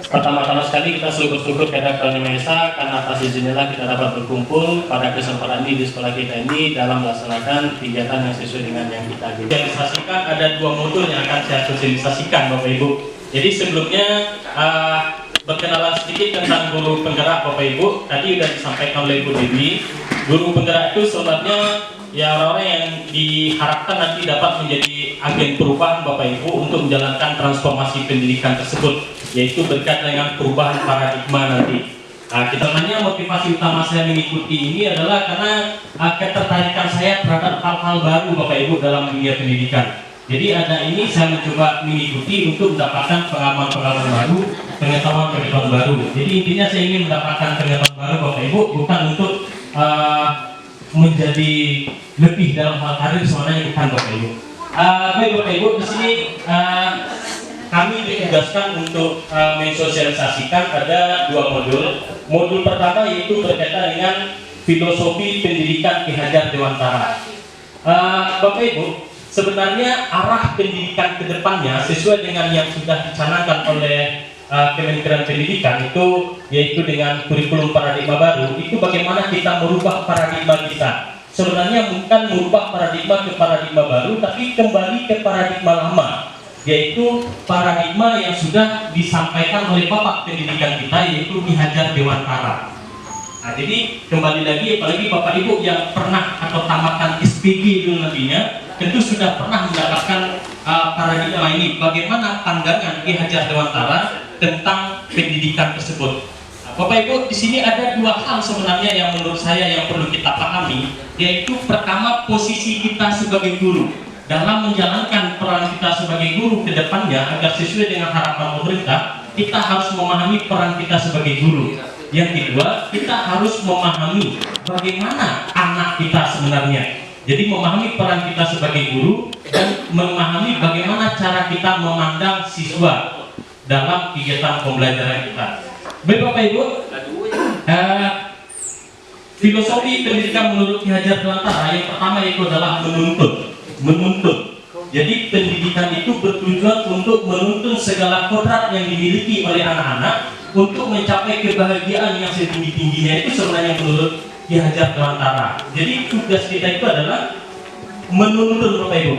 Pertama-tama sekali kita syukur kepada Tuhan Yang Maha Esa karena atas izinnya kita dapat berkumpul pada kesempatan ini di sekolah kita ini dalam melaksanakan kegiatan yang sesuai dengan yang kita sosialisasikan. Ada dua modul yang akan saya sosialisasikan Bapak Ibu. Jadi sebelumnya berkenalan sedikit tentang guru penggerak Bapak Ibu. Tadi sudah disampaikan oleh Ibu Dewi. Guru penggerak itu sebenarnya ya orang-orang yang diharapkan nanti dapat menjadi agen perubahan Bapak Ibu untuk menjalankan transformasi pendidikan tersebut, yaitu berkaitan dengan perubahan paradigma nanti. Kita tanya motivasi utama saya mengikuti ini adalah karena ketertarikan saya terhadap hal-hal baru Bapak Ibu dalam dunia pendidikan. Jadi ada ini saya mencoba mengikuti untuk mendapatkan pengalaman-pengalaman baru, pengetahuan-pengetahuan baru. Jadi intinya saya ingin mendapatkan pengetahuan baru Bapak Ibu, bukan untuk menjadi lebih dalam hal karir sebenarnya, bukan Bapak Ibu. Baik Bapak Ibu, di sini kami ditugaskan untuk mensosialisasikan ada dua modul. Modul pertama yaitu berkaitan dengan filosofi pendidikan Ki Hajar Dewantara. Bapak Ibu, sebenarnya arah pendidikan ke depannya sesuai dengan yang sudah dicanangkan oleh Kementerian Pendidikan itu, yaitu dengan kurikulum paradigma baru. Itu bagaimana kita merubah paradigma kita. Sebenarnya bukan merubah paradigma ke paradigma baru, tapi kembali ke paradigma lama, yaitu paradigma yang sudah disampaikan oleh Bapak Pendidikan kita, yaitu Ki Hajar Dewantara. Nah, jadi kembali lagi, apalagi Bapak Ibu yang pernah atau tamatkan SPG dulu nantinya, tentu sudah pernah mendapatkan paradigma ini. Bagaimana pandangan Ki Hajar Dewantara tentang pendidikan tersebut. Nah, Bapak Ibu, di sini ada dua hal sebenarnya yang menurut saya yang perlu kita pahami, yaitu pertama, posisi kita sebagai guru. Dalam menjalankan peran kita sebagai guru ke depannya agar sesuai dengan harapan pemerintah, kita harus memahami peran kita sebagai guru. Yang kedua, kita harus memahami bagaimana anak kita sebenarnya. Jadi memahami peran kita sebagai guru dan memahami bagaimana cara kita memandang siswa dalam kegiatan pembelajaran kita. Baik Bapak Ibu, filosofi pendidikan menurut Ki Hajar Dewantara yang pertama itu adalah menuntun. Jadi pendidikan itu bertujuan untuk menuntun segala kodrat yang dimiliki oleh anak-anak untuk mencapai kebahagiaan yang setinggi-tingginya. Itu sebenarnya menurut Ki Hajar Dewantara. Jadi tugas kita itu adalah menuntun Bapak Ibu.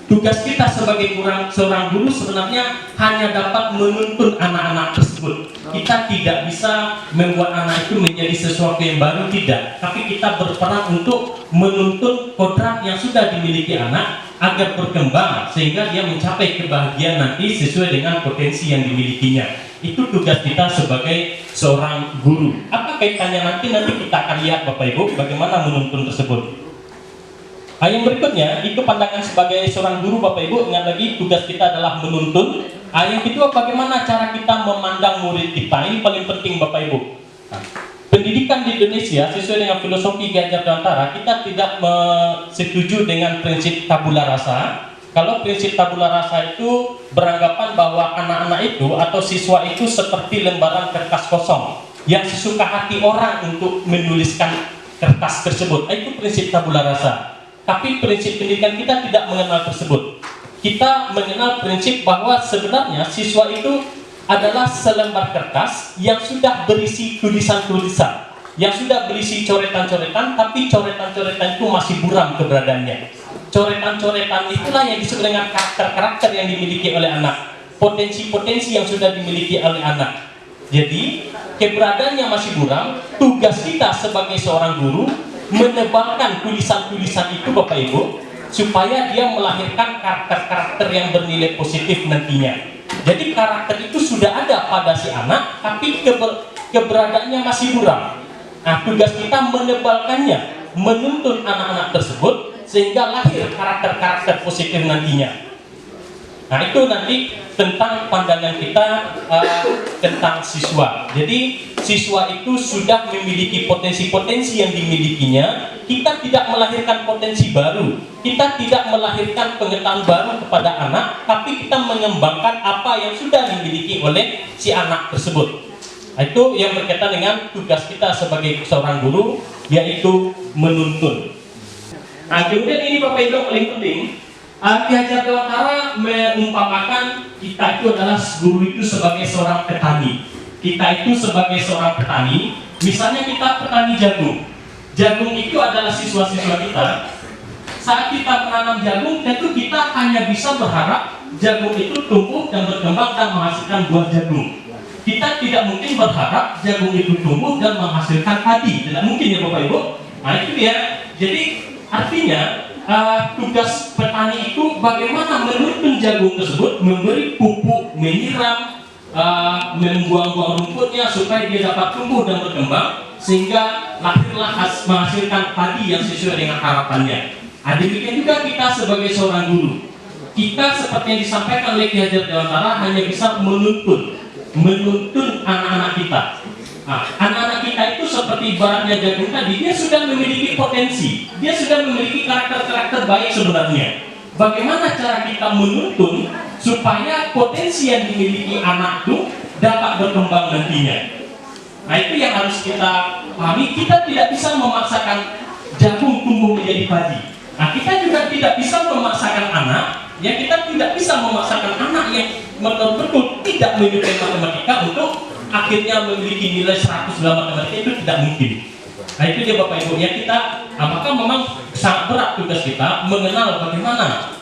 Tugas kita sebagai seorang guru sebenarnya hanya dapat menuntun anak-anak tersebut. Kita tidak bisa membuat anak itu menjadi sesuatu yang baru, tidak. Tapi kita berperan untuk menuntun kodrat yang sudah dimiliki anak agar berkembang sehingga dia mencapai kebahagiaan nanti sesuai dengan potensi yang dimilikinya. Itu tugas kita sebagai seorang guru. Apa kaitannya nanti kita akan lihat Bapak Ibu bagaimana menuntun tersebut. Yang berikutnya itu pandangan sebagai seorang guru Bapak Ibu. Ingat lagi, tugas kita adalah menuntun. Yang kedua, bagaimana cara kita memandang murid kita. Ini paling penting Bapak Ibu. Pendidikan di Indonesia sesuai dengan filosofi Ki Hajar Dewantara, kita tidak setuju dengan prinsip tabula rasa. Kalau prinsip tabula rasa itu beranggapan bahwa anak-anak itu atau siswa itu seperti lembaran kertas kosong yang sesuka hati orang untuk menuliskan kertas tersebut. Itu prinsip tabula rasa. Tapi prinsip pendidikan kita tidak mengenal tersebut. Kita mengenal prinsip bahwa sebenarnya siswa itu adalah selembar kertas yang sudah berisi tulisan-tulisan, yang sudah berisi coretan-coretan, tapi coretan-coretan itu masih buram keberadaannya. Coretan-coretan itulah yang disebut dengan karakter-karakter yang dimiliki oleh anak, potensi-potensi yang sudah dimiliki oleh anak. Jadi keberadaannya masih buram. Tugas kita sebagai seorang guru menebalkan tulisan-tulisan itu Bapak Ibu, supaya dia melahirkan karakter-karakter yang bernilai positif nantinya. Jadi karakter itu sudah ada pada si anak, tapi keberadaannya masih buram. Nah, tugas kita menebalkannya, menuntun anak-anak tersebut sehingga lahir karakter-karakter positif nantinya. Nah, itu nanti tentang pandangan kita tentang siswa. Jadi siswa itu sudah memiliki potensi-potensi yang dimilikinya. Kita tidak melahirkan potensi baru, kita tidak melahirkan pengetahuan baru kepada anak, tapi kita mengembangkan apa yang sudah dimiliki oleh si anak tersebut. Nah, itu yang berkaitan dengan tugas kita sebagai seorang guru, yaitu menuntun. Nah, kemudian ini Bapak Ibu paling penting, Ki Hajar Dewantara mengumpamakan kita itu adalah guru itu sebagai seorang petani. kita itu sebagai seorang petani, misalnya kita petani jagung. Jagung itu adalah siswa-siswa kita. Saat kita menanam jagung, tentu kita hanya bisa berharap jagung itu tumbuh dan berkembang dan menghasilkan buah jagung. Kita tidak mungkin berharap jagung itu tumbuh dan menghasilkan padi. Tidak mungkin ya Bapak Ibu. Nah itu dia. Jadi artinya tugas petani itu bagaimana menuntun jagung tersebut, memberi pupuk, menyiram, membuang-buang rumputnya supaya dia dapat tumbuh dan berkembang, sehingga lahirlah menghasilkan padi yang sesuai dengan harapannya. Demikian juga kita sebagai seorang guru, kita seperti yang disampaikan oleh Ki Hajar Dewantara hanya bisa menuntun anak-anak kita. Anak-anak kita itu seperti ibaratnya jagung tadi, dia sudah memiliki potensi, dia sudah memiliki karakter-karakter baik sebenarnya. Bagaimana cara kita menuntun supaya potensi yang dimiliki anak itu dapat berkembang nantinya? Nah itu yang harus kita pahami. Kita tidak bisa memaksakan jagung tumbuh menjadi padi. Nah kita juga tidak bisa memaksakan anak, ya kita tidak bisa memaksakan anak yang betul-betul tidak menyukai matematika untuk akhirnya memiliki nilai 100 dalam matematika, itu tidak mungkin. Nah itu dia Bapak Ibu, ya kita apakah memang sangat berat tugas kita mengenal bagaimana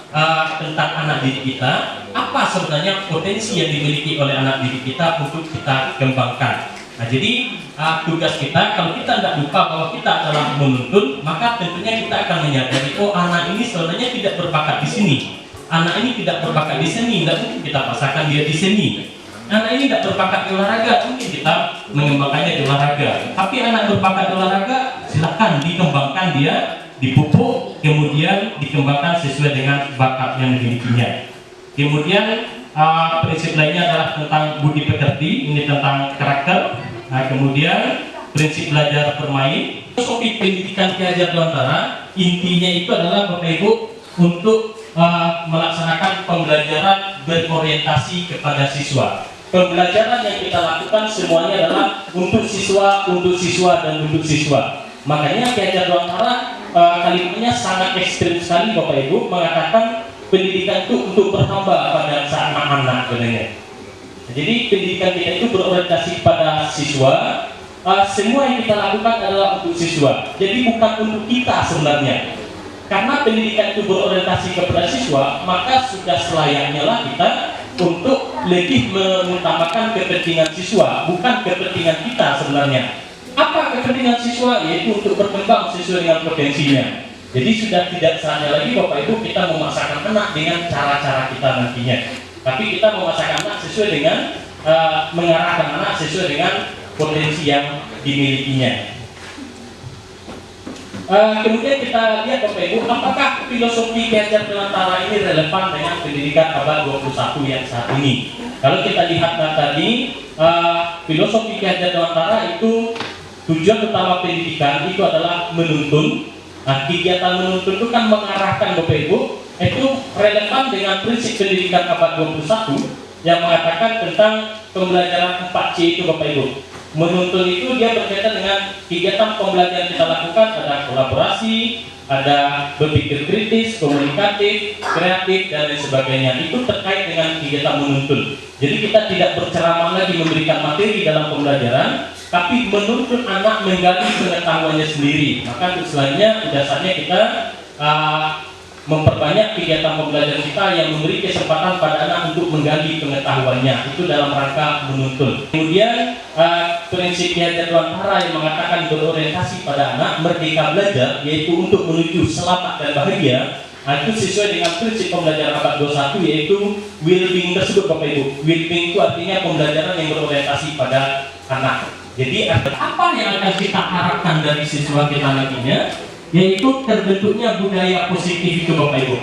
tentang anak didik kita, apa sebenarnya potensi yang dimiliki oleh anak didik kita untuk kita kembangkan. Nah jadi tugas kita, kalau kita tidak lupa bahwa kita adalah menuntun, maka tentunya kita akan menyadari, oh anak ini sebenarnya tidak berbakat di sini, anak ini tidak berbakat di seni, tidak mungkin kita paksakan dia di seni. Anak ini tidak berbakat di olahraga, mungkin kita mengembangkannya di olahraga. Tapi anak berbakat di olahraga, silakan dikembangkan dia, dipupuk, kemudian dikembangkan sesuai dengan bakat yang dimilikinya. Kemudian prinsip lainnya adalah tentang budi pekerti, ini tentang karakter. Nah, kemudian prinsip belajar bermain. Filosofi pendidikan Ki Hajar Dewantara intinya itu adalah Bapak Ibu untuk melaksanakan pembelajaran berorientasi kepada siswa. Pembelajaran yang kita lakukan semuanya adalah untuk siswa, dan untuk siswa. Makanya Ki Hajar Dewantara kalimatnya sangat ekstrim sekali Bapak Ibu, mengatakan pendidikan itu untuk berhamba pada anak-anak sebenarnya. Jadi pendidikan kita itu berorientasi pada siswa. Semua yang kita lakukan adalah untuk siswa. Jadi bukan untuk kita sebenarnya. Karena pendidikan itu berorientasi kepada siswa, maka sudah selayaknya lah kita untuk lebih mengutamakan kepentingan siswa, bukan kepentingan kita sebenarnya. Apa kepentingan siswa? Yaitu untuk berkembang sesuai dengan potensinya. Jadi sudah tidak saatnya lagi Bapak Ibu kita memaksakan anak dengan cara-cara kita nantinya. Tapi kita memaksakan anak sesuai dengan mengarahkan anak sesuai dengan potensi yang dimilikinya. Kemudian kita lihat Bapak Ibu, apakah filosofi Ki Hajar Dewantara ini relevan dengan pendidikan abad 21 yang saat ini? Kalau kita lihat tadi, filosofi Ki Hajar Dewantara itu tujuan utama pendidikan itu adalah menuntun. Nah, kegiatan menuntun itu kan mengarahkan Bapak Ibu, itu relevan dengan prinsip pendidikan abad 21 yang mengatakan tentang pembelajaran 4C itu Bapak Ibu. Menuntun itu dia berkaitan dengan kegiatan pembelajaran kita lakukan, ada kolaborasi, ada berpikir kritis, komunikatif, kreatif, dan lain sebagainya. Itu terkait dengan kegiatan menuntun. Jadi kita tidak berceramah lagi memberikan materi dalam pembelajaran, tapi menuntun anak menggali pengetahuannya sendiri. Maka untuk selanjutnya dasarnya kita memperbanyak kegiatan pembelajaran kita yang memberi kesempatan pada anak untuk menggali pengetahuannya, itu dalam rangka menuntun. Kemudian prinsip Ki Hajar Dewantara yang mengatakan berorientasi pada anak, merdeka belajar, yaitu untuk menuju selamat dan bahagia. Nah, itu sesuai dengan prinsip pembelajaran abad 21, yaitu well-being tersebut Bapak Ibu. Well-being itu artinya pembelajaran yang berorientasi pada anak. Jadi apa yang akan kita harapkan dari siswa kita nantinya? Yaitu terbentuknya budaya positif itu Bapak Ibu.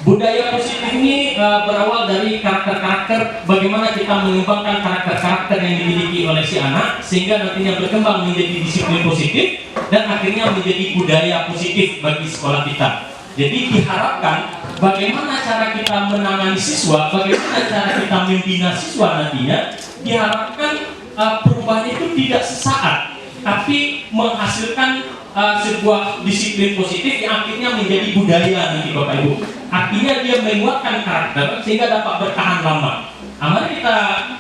Budaya positif ini berawal dari karakter-karakter, bagaimana kita mengembangkan karakter-karakter yang dimiliki oleh si anak sehingga nantinya berkembang menjadi disiplin positif dan akhirnya menjadi budaya positif bagi sekolah kita. Jadi diharapkan bagaimana cara kita menangani siswa, bagaimana cara kita membina siswa nantinya, diharapkan perubahan itu tidak sesaat, tapi menghasilkan sebuah disiplin positif yang akhirnya menjadi budaya nanti Bapak Ibu. Artinya dia menguatkan karakter sehingga dapat bertahan lama. Mari kita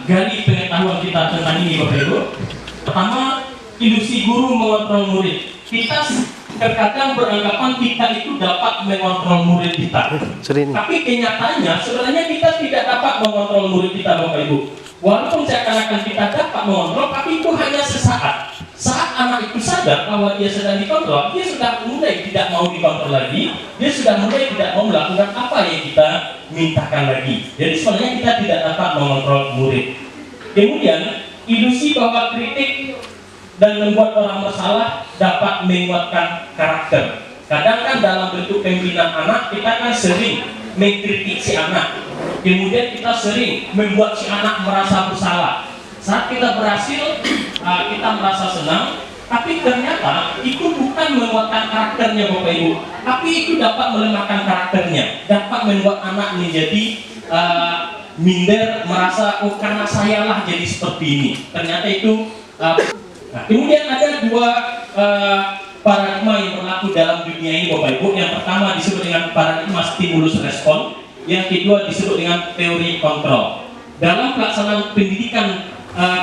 gali pengetahuan kita tentang ini, Bapak Ibu. Pertama, ilusi guru mengontrol murid. Kita terkadang beranggapan kita itu dapat mengontrol murid kita. Tapi kenyataannya sebenarnya kita tidak dapat mengontrol murid kita, Bapak Ibu. Walaupun seakan-akan kita dapat mengontrol, tapi itu hanya sesaat. Saat anak itu sadar bahwa dia sedang dikontrol, dia sudah mulai tidak mau dikontrol lagi, dia sudah mulai tidak mau melakukan apa yang kita mintakan lagi. Jadi sebenarnya kita tidak dapat mengontrol murid. Kemudian, ilusi bahwa kritik dan membuat orang bersalah dapat menguatkan karakter. Kadang kan dalam bentuk pembinaan anak, kita kan sering mengkritik si anak. Kemudian kita sering membuat si anak merasa bersalah. Saat kita berhasil, kita merasa senang, tapi ternyata itu bukan menguatkan karakternya, Bapak Ibu, tapi itu dapat melemahkan karakternya, dapat membuat anak menjadi minder, merasa oh karena sayalah jadi seperti ini. Ternyata itu. Kemudian ada dua paradigma yang berlaku dalam dunia ini, Bapak Ibu. Yang pertama disebut dengan paradigma stimulus respon, yang kedua disebut dengan teori kontrol. Dalam pelaksanaan pendidikan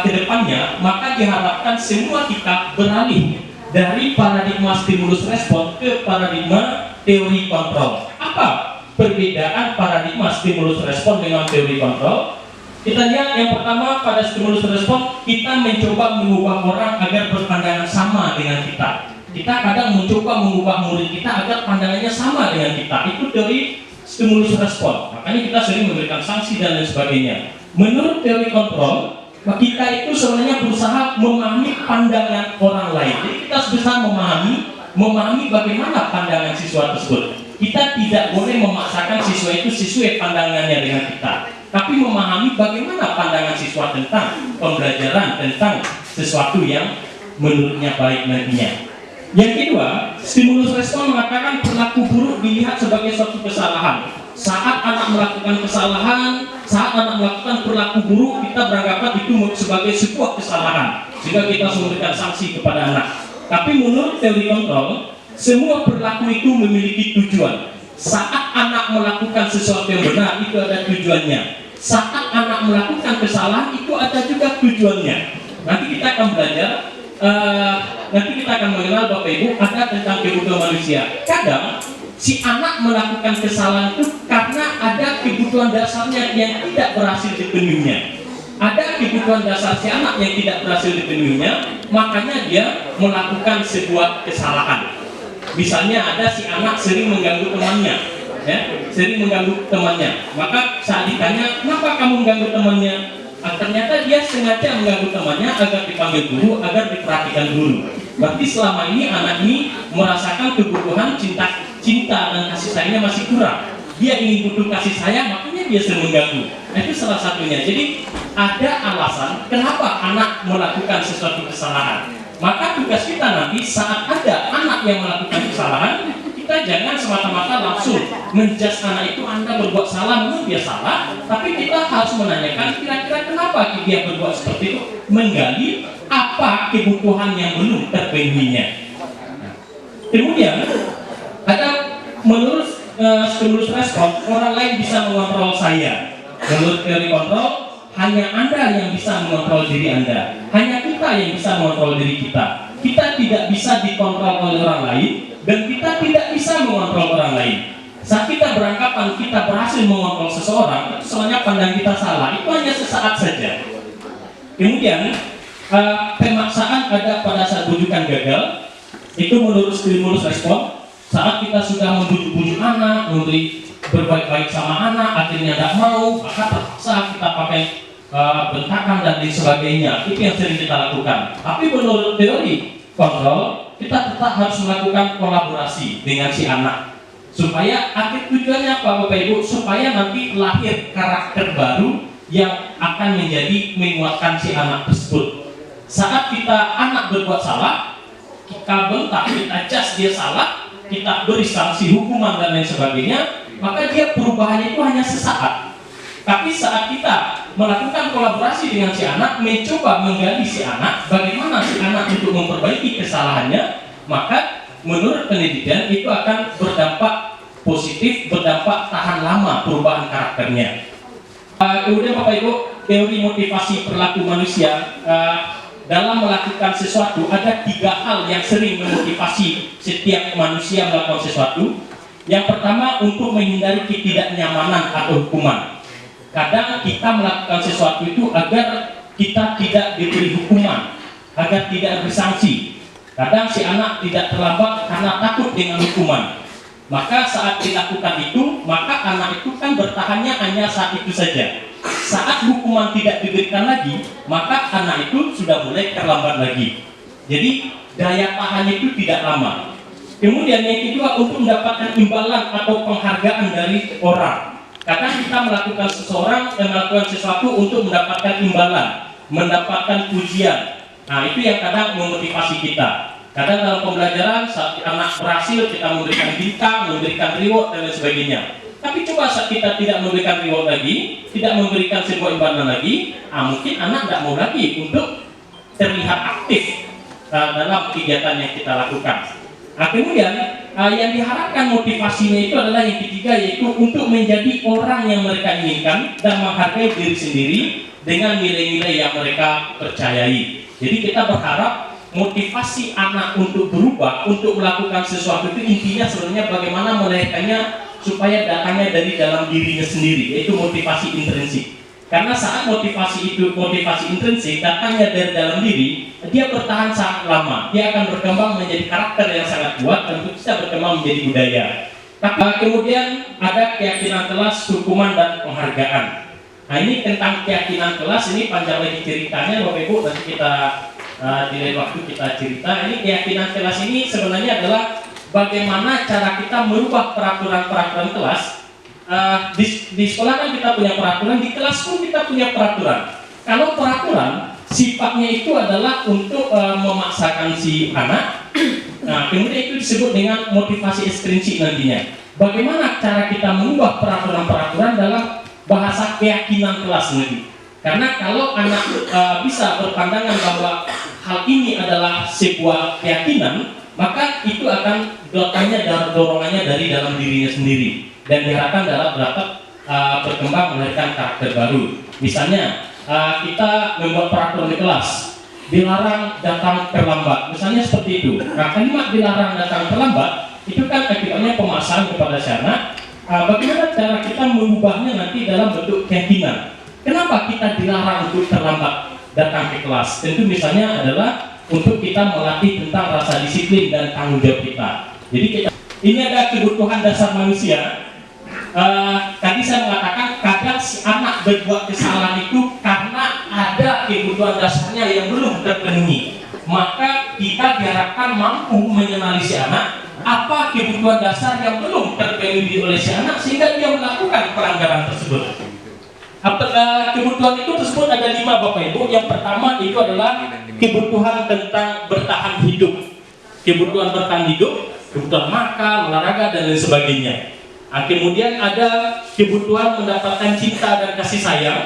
kedepannya, maka diharapkan semua kita beralih dari paradigma stimulus respon ke paradigma teori kontrol. Apa perbedaan paradigma stimulus respon dengan teori kontrol? Kita lihat yang pertama, pada stimulus respon kita mencoba mengubah orang agar berpandangan sama dengan kita. Kita kadang mencoba mengubah murid kita agar pandangannya sama dengan kita. Itu teori stimulus respon. Makanya kita sering memberikan sanksi dan lain sebagainya. Menurut teori kontrol, kita itu sebenarnya berusaha memahami pandangan orang lain. Jadi kita berusaha memahami bagaimana pandangan siswa tersebut. Kita tidak boleh memaksakan siswa itu sesuai pandangannya dengan kita, tapi memahami bagaimana pandangan siswa tentang pembelajaran, tentang sesuatu yang menurutnya baik nantinya. Yang kedua, stimulus respon mengatakan perilaku buruk dilihat sebagai suatu kesalahan. Saat anak melakukan kesalahan, saat anak melakukan perilaku buruk, kita beranggapan itu sebagai sebuah kesalahan, sehingga kita harus memberikan sanksi kepada anak. Tapi menurut teori kontrol, semua perilaku itu memiliki tujuan. Saat anak melakukan sesuatu yang benar, itu ada tujuannya. Saat anak melakukan kesalahan, itu ada juga tujuannya. Nanti kita akan belajar, nanti kita akan mengenal, Bapak Ibu, ada tentang kebutuhan manusia. Kadang si anak melakukan kesalahan itu karena ada kebutuhan dasarnya yang tidak berhasil dipenuhinya. Ada kebutuhan dasar si anak yang tidak berhasil dipenuhinya, makanya dia melakukan sebuah kesalahan. Misalnya ada si anak sering mengganggu temannya, ya, sering mengganggu temannya. Maka saat ditanya, kenapa kamu mengganggu temannya? Ternyata dia sengaja mengganggu temannya agar dipanggil guru, agar diperhatikan guru. Berarti selama ini anak ini merasakan kebutuhan cinta dan kasih sayangnya masih kurang. Dia ingin butuh kasih sayang, makanya dia sering mengganggu. Nah, itu salah satunya. Jadi ada alasan kenapa anak melakukan sesuatu kesalahan. Maka tugas kita nanti saat ada anak yang melakukan kesalahan, kita jangan semata-mata langsung menjudge anak itu Anda berbuat salah, memang dia salah, tapi kita harus menanyakan kira-kira kenapa dia berbuat seperti itu, menggali apa kebutuhan yang belum terpenuhinya. Kemudian ada menurut stimulus respon, orang lain bisa mengontrol saya. Menurut teori kontrol, hanya Anda yang bisa mengontrol diri Anda, hanya kita yang bisa mengontrol diri kita. Kita tidak bisa dikontrol oleh orang lain, dan kita tidak bisa mengontrol orang lain. Saat kita beranggapan kita berhasil mengontrol seseorang, itu sebenarnya pandang kita salah, itu hanya sesaat saja. Kemudian pemaksaan ada pada saat bujukan gagal. Itu menurut stimulus respon. Saat kita sudah membujuk-bujuk anak, memberi berbaik-baik sama anak, akhirnya tidak mau, maka terpaksa kita pakai bentakan dan lain sebagainya. Itu yang sering kita lakukan. Tapi menurut teori kontrol, kita tetap harus melakukan kolaborasi dengan si anak, supaya akhir tujuannya apa, Bapak Ibu? Supaya nanti lahir karakter baru yang akan menjadi menguatkan si anak tersebut. Saat kita anak berbuat salah, kita bentak, kita judge dia salah, kita beri sanksi hukuman dan lain sebagainya, maka dia perubahannya itu hanya sesaat. Tapi saat kita melakukan kolaborasi dengan si anak, mencoba menggali si anak, bagaimana si anak untuk memperbaiki kesalahannya, maka menurut penelitian itu akan berdampak positif, berdampak tahan lama perubahan karakternya. Kemudian Bapak Ibu, teori motivasi perilaku manusia, dalam melakukan sesuatu ada 3 hal yang sering memotivasi setiap manusia melakukan sesuatu. Yang pertama, untuk menghindari ketidaknyamanan atau hukuman. Kadang kita melakukan sesuatu itu agar kita tidak diberi hukuman, agar tidak bersanksi. Kadang si anak tidak terlambat karena takut dengan hukuman. Maka saat dilakukan itu, maka anak itu kan bertahannya hanya saat itu saja. Saat hukuman tidak diberikan lagi, maka anak itu sudah mulai terlambat lagi. Jadi daya tahannya itu tidak lama. Kemudian yang kedua, untuk mendapatkan imbalan atau penghargaan dari orang. Kadang kita melakukan melakukan sesuatu untuk mendapatkan imbalan, mendapatkan pujian. Nah, itu yang kadang memotivasi kita. Kadang dalam pembelajaran saat anak berhasil kita memberikan bintang, memberikan reward dan lain sebagainya. Tapi coba saat kita tidak memberikan reward lagi, tidak memberikan sebuah imbalan lagi, mungkin anak tidak mau lagi untuk terlihat aktif dalam kegiatan yang kita lakukan. Kemudian yang diharapkan motivasinya itu adalah yang ketiga, yaitu untuk menjadi orang yang mereka inginkan dan menghargai diri sendiri dengan nilai-nilai yang mereka percayai. Jadi kita berharap motivasi anak untuk berubah, untuk melakukan sesuatu itu intinya sebenarnya bagaimana melahirkannya supaya datangnya dari dalam dirinya sendiri, yaitu motivasi intrinsik. Karena saat motivasi intrinsik datangnya dari dalam diri, dia bertahan sangat lama. Dia akan berkembang menjadi karakter yang sangat kuat dan bisa berkembang menjadi budaya. Tapi kemudian ada keyakinan kelas, hukuman dan penghargaan. Nah, ini tentang keyakinan kelas, ini panjang lagi ceritanya Bapak Ibu, nanti kita di lain waktu kita cerita. Ini keyakinan kelas ini sebenarnya adalah bagaimana cara kita merubah peraturan-peraturan kelas. Di sekolah kan kita punya peraturan, di kelas pun kita punya peraturan. Kalau peraturan sifatnya itu adalah untuk memaksakan si anak, nah kemudian itu disebut dengan motivasi ekstrinsik nantinya. Bagaimana cara kita mengubah peraturan-peraturan dalam bahasa keyakinan kelas nanti? Karena kalau anak bisa berpandangan bahwa hal ini adalah sebuah keyakinan, maka itu akan dorongannya dari dalam dirinya sendiri. Dan diharapkan dalam berkembang melahirkan karakter baru. Misalnya kita membuat peraturan di kelas, dilarang datang terlambat, misalnya seperti itu. Nah, kalimat dilarang datang terlambat itu kan akibatnya pemaksaan kepada si anak. Bagaimana cara kita mengubahnya nanti dalam bentuk keyakinan? Kenapa kita dilarang untuk terlambat datang ke kelas? Tentu misalnya adalah untuk kita melatih tentang rasa disiplin dan tanggung jawab kita. Jadi ini ada kebutuhan dasar manusia. Tadi saya mengatakan kadang si anak berbuat kesalahan itu karena ada kebutuhan dasarnya yang belum terpenuhi. Maka kita diharapkan mampu mengenali si anak apa kebutuhan dasar yang belum terpenuhi oleh si anak sehingga dia melakukan pelanggaran tersebut. Kebutuhan itu tersebut ada 5 Bapak Ibu. Yang pertama itu adalah kebutuhan tentang bertahan hidup. Kebutuhan bertahan hidup, kebutuhan makan, olahraga dan lain sebagainya. Kemudian ada kebutuhan mendapatkan cinta dan kasih sayang.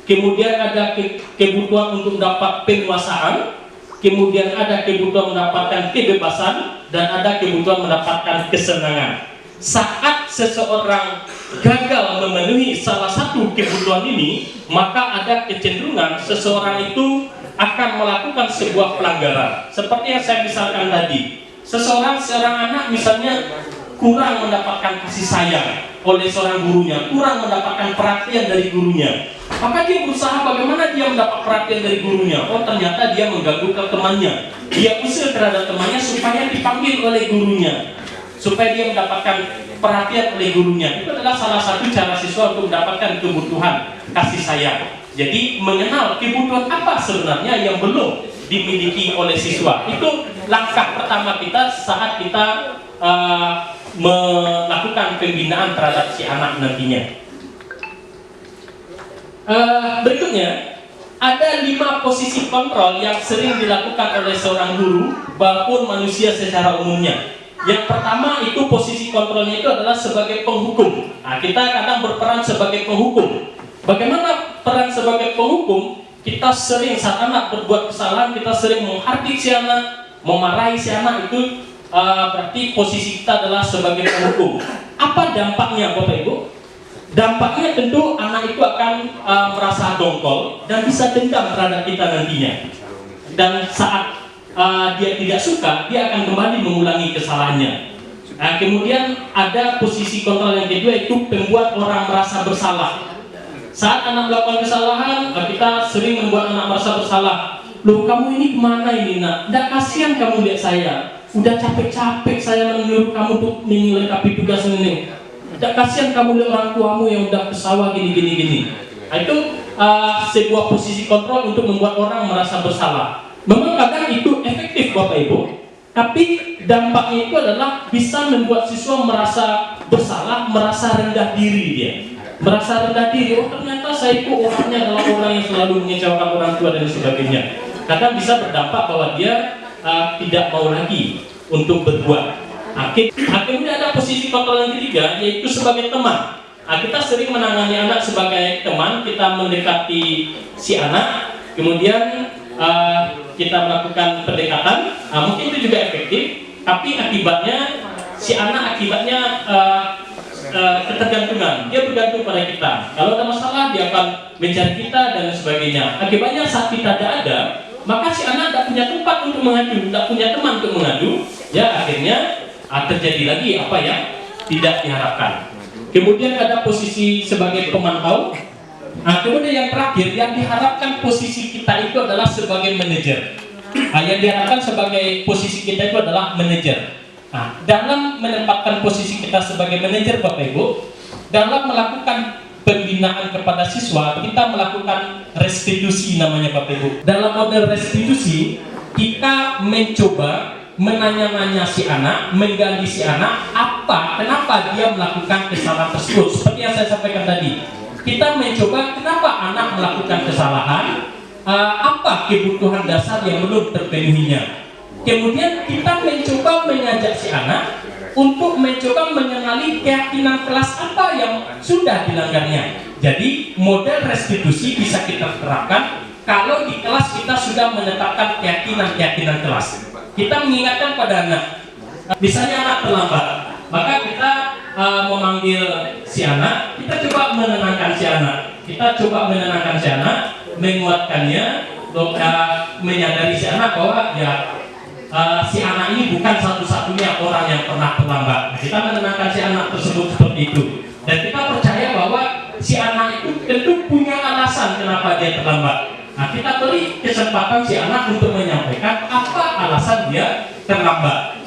Kemudian ada kebutuhan untuk mendapat penguasaan. Kemudian ada kebutuhan mendapatkan kebebasan dan ada kebutuhan mendapatkan kesenangan. Saat seseorang gagal memenuhi salah satu kebutuhan ini, maka ada kecenderungan seseorang itu akan melakukan sebuah pelanggaran. Seperti yang saya misalkan tadi, seorang anak misalnya kurang mendapatkan kasih sayang oleh seorang gurunya, kurang mendapatkan perhatian dari gurunya, maka dia berusaha bagaimana dia mendapat perhatian dari gurunya. Oh, ternyata dia mengganggu ke temannya, dia usir terhadap temannya supaya dipanggil oleh gurunya, supaya dia mendapatkan perhatian oleh gurunya. Itu adalah salah satu cara siswa untuk mendapatkan kebutuhan kasih sayang. Jadi mengenal kebutuhan apa sebenarnya yang belum dimiliki oleh siswa, itu langkah pertama kita saat kita melakukan pembinaan terhadap si anak nantinya. Berikutnya ada 5 posisi kontrol yang sering dilakukan oleh seorang guru maupun manusia secara umumnya. Yang pertama itu posisi kontrolnya itu adalah sebagai penghukum. Nah, kita kadang berperan sebagai penghukum. Bagaimana peran sebagai penghukum? Kita sering saat anak berbuat kesalahan, kita sering menghardik si anak, memarahi si anak, itu berarti posisi kita adalah sebagai penghukum. Apa dampaknya Bapak Ibu? Dampaknya tentu anak itu akan merasa dongkol dan bisa dendam terhadap kita nantinya. Dan saat dia tidak suka, dia akan kembali mengulangi kesalahannya. Kemudian ada posisi kontrol yang kedua, itu membuat orang merasa bersalah. Saat anak melakukan kesalahan, kita sering membuat anak merasa bersalah. Loh, kamu ini kemana ini nak? Nggak kasihan kamu lihat saya. Udah capek-capek saya menyuruh kamu untuk melengkapi tugas ini. Tidak kasihan kamu lihat orang tuamu yang udah ke sawah gini. Nah, itu sebuah posisi kontrol untuk membuat orang merasa bersalah. Memang kadang itu efektif Bapak Ibu, tapi dampaknya itu adalah bisa membuat siswa merasa bersalah, merasa rendah diri dia. Merasa rendah diri, oh ternyata saya itu orangnya adalah orang yang selalu mengecewakan orang tua dan sebagainya. Kadang bisa berdampak bahwa dia tidak mau lagi untuk berbuat. Kemudian ada posisi kontrol yang ketiga, yaitu sebagai teman. Kita sering menangani anak sebagai teman, kita mendekati si anak, kemudian kita melakukan pendekatan, mungkin itu juga efektif, tapi akibatnya si anak ketergantungan, dia bergantung pada kita. Kalau ada masalah, dia akan mencari kita dan sebagainya. Akibatnya saat kita tidak ada, maka si anak tidak punya tempat untuk mengadu, tidak punya teman untuk mengadu, ya akhirnya terjadi lagi apa yang tidak diharapkan. Kemudian ada posisi sebagai pemantau. Kemudian yang terakhir, yang diharapkan posisi kita itu adalah sebagai manajer. Yang diharapkan sebagai posisi kita itu adalah manajer. Dalam menempatkan posisi kita sebagai manajer Bapak Ibu, dalam melakukan pembinaan kepada siswa, kita melakukan restitusi namanya Bapak Ibu. Dalam model restitusi, kita mencoba menanya-nanya si anak, menggali si anak, kenapa dia melakukan kesalahan tersebut. Seperti yang saya sampaikan tadi, kita mencoba kenapa anak melakukan kesalahan, apa kebutuhan dasar yang belum terpenuhinya. Kemudian kita mencoba mengajak si anak untuk mencoba mengenali keyakinan kelas apa yang sudah dilanggarnya. Jadi model restitusi bisa kita terapkan kalau di kelas kita sudah menetapkan keyakinan kelas. Kita mengingatkan pada anak, misalnya anak terlambat, maka kita memanggil si anak, kita coba menenangkan si anak, menguatkannya, menyadari si anak bahwa ya si anak ini bukan satu-satunya orang yang pernah terlambat. Kita menenangkan si anak tersebut seperti itu, dan kita percaya bahwa si anak itu tentu punya alasan kenapa dia terlambat. Kita beri kesempatan si anak untuk menyampaikan apa alasan dia terlambat.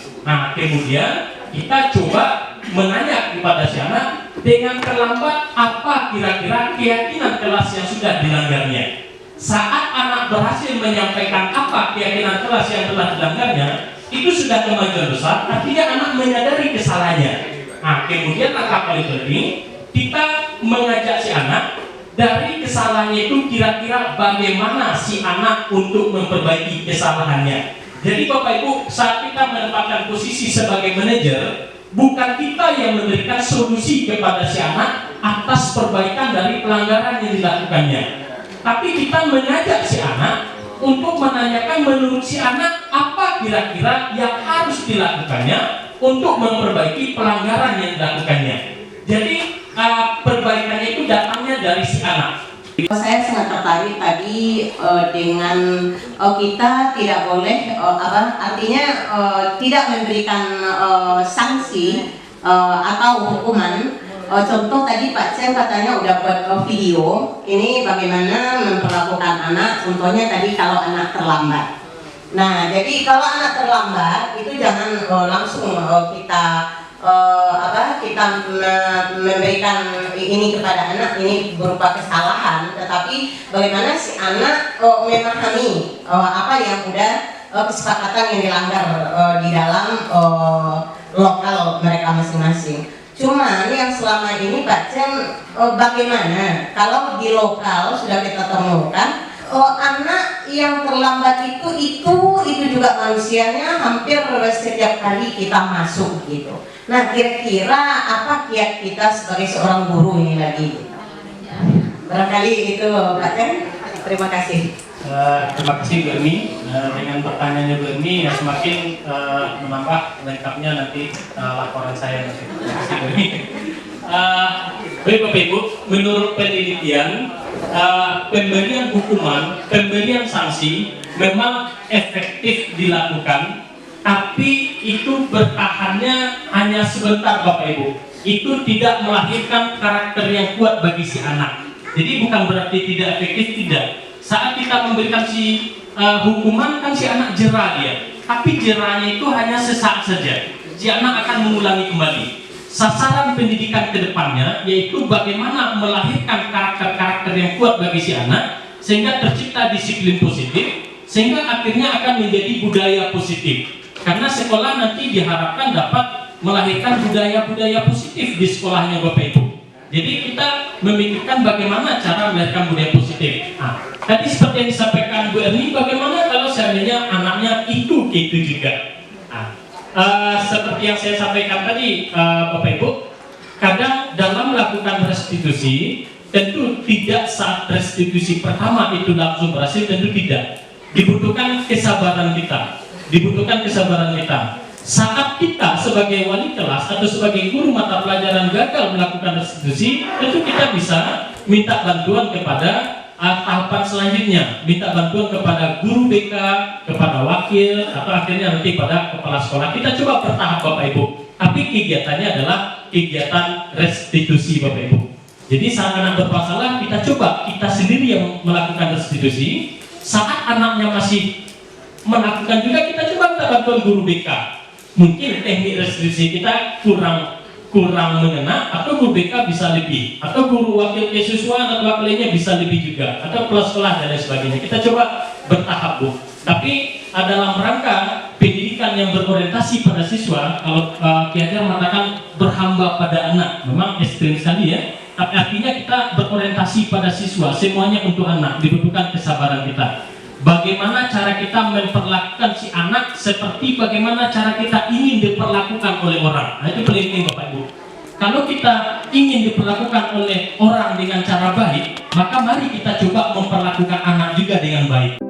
Kemudian kita coba menanya kepada si anak, dengan terlambat apa kira-kira keyakinan kelas yang sudah dilanggarnya. Saat anak berhasil menyampaikan apa keyakinan kelas yang telah dilanggarnya, itu sudah kemajuan besar, artinya anak menyadari kesalahannya. Kemudian langkah paling penting, kita mengajak si anak dari kesalahannya itu, kira-kira bagaimana si anak untuk memperbaiki kesalahannya. Jadi Bapak Ibu, saat kita menempatkan posisi sebagai manajer, bukan kita yang memberikan solusi kepada si anak atas perbaikan dari pelanggaran yang dilakukannya, tapi kita mengajak si anak untuk menanyakan menurut si anak apa kira-kira yang harus dilakukannya untuk memperbaiki pelanggaran yang dilakukannya. Jadi perbaikannya itu datangnya dari si anak. Saya sangat tertarik tadi dengan kita tidak boleh artinya tidak memberikan sanksi atau hukuman. Contoh tadi Pak Ceng katanya udah buat video ini bagaimana memperlakukan anak. Contohnya tadi kalau anak terlambat. Nah, jadi kalau anak terlambat itu jangan langsung kita memberikan ini kepada anak, ini berupa kesalahan, tetapi bagaimana si anak memahami apa yang udah kesepakatan yang dilanggar di dalam lokal mereka masing-masing. Cuman yang selama ini Pak Cem, bagaimana kalau di lokal sudah kita temukan anak yang terlambat itu juga manusianya hampir setiap kali kita masuk gitu. Nah, kira-kira apa kiat kita sebagai seorang guru ini lagi? Barangkali itu Pak Cem. Terima kasih. Terima kasih Bu Emi. Dengan pertanyaannya Bu Emi ya semakin menambah lengkapnya nanti laporan saya nanti. Terima kasih Bu Emi. Baik Bapak Ibu, menurut penelitian pemberian hukuman, pemberian sanksi memang efektif dilakukan, tapi itu bertahannya hanya sebentar Bapak Ibu. Itu tidak melahirkan karakter yang kuat bagi si anak. Jadi bukan berarti tidak efektif, tidak. Saat kita memberikan si hukuman kan si anak jera dia, tapi jeranya itu hanya sesaat saja. Si anak akan mengulangi kembali. Sasaran pendidikan kedepannya yaitu bagaimana melahirkan karakter-karakter yang kuat bagi si anak sehingga tercipta disiplin positif, sehingga akhirnya akan menjadi budaya positif. Karena sekolah nanti diharapkan dapat melahirkan budaya-budaya positif di sekolahnya Bapak Ibu. Jadi kita memikirkan bagaimana cara melahirkan budaya positif. Nah, tadi seperti yang disampaikan Bu Erni, bagaimana kalau seandainya anaknya itu juga. Seperti yang saya sampaikan tadi Bapak Ibu, kadang dalam melakukan restitusi tentu tidak saat restitusi pertama itu langsung berhasil, tentu tidak. Dibutuhkan kesabaran kita, saat kita sebagai wali kelas atau sebagai guru mata pelajaran gagal melakukan restitusi, tentu kita bisa minta bantuan kepada tahapan selanjutnya, minta bantuan kepada guru BK, kepada wakil, atau akhirnya nanti pada kepala sekolah. Kita coba bertahap Bapak Ibu, tapi kegiatannya adalah kegiatan restitusi Bapak Ibu. Jadi saat anak bermasalah, kita coba, kita sendiri yang melakukan restitusi. Saat anaknya masih melakukan juga, kita coba minta bantuan guru BK. Mungkin teknik restitusi kita kurang mengena, atau guru BK bisa lebih, atau guru wakil kesiswaan atau wakilnya bisa lebih juga, atau kelas sekolah dan lain sebagainya. Kita coba bertahap Bu. Tapi dalam rangka pendidikan yang berorientasi pada siswa, kalau Ki Hajar mengatakan berhamba pada anak, memang ekstrim sekali ya. Tapi artinya kita berorientasi pada siswa, semuanya untuk anak, dibutuhkan kesabaran kita. Bagaimana cara kita memperlakukan si anak seperti bagaimana cara kita ingin diperlakukan oleh orang. Nah, itu penting Bapak Ibu. Kalau kita ingin diperlakukan oleh orang dengan cara baik, maka mari kita coba memperlakukan anak juga dengan baik.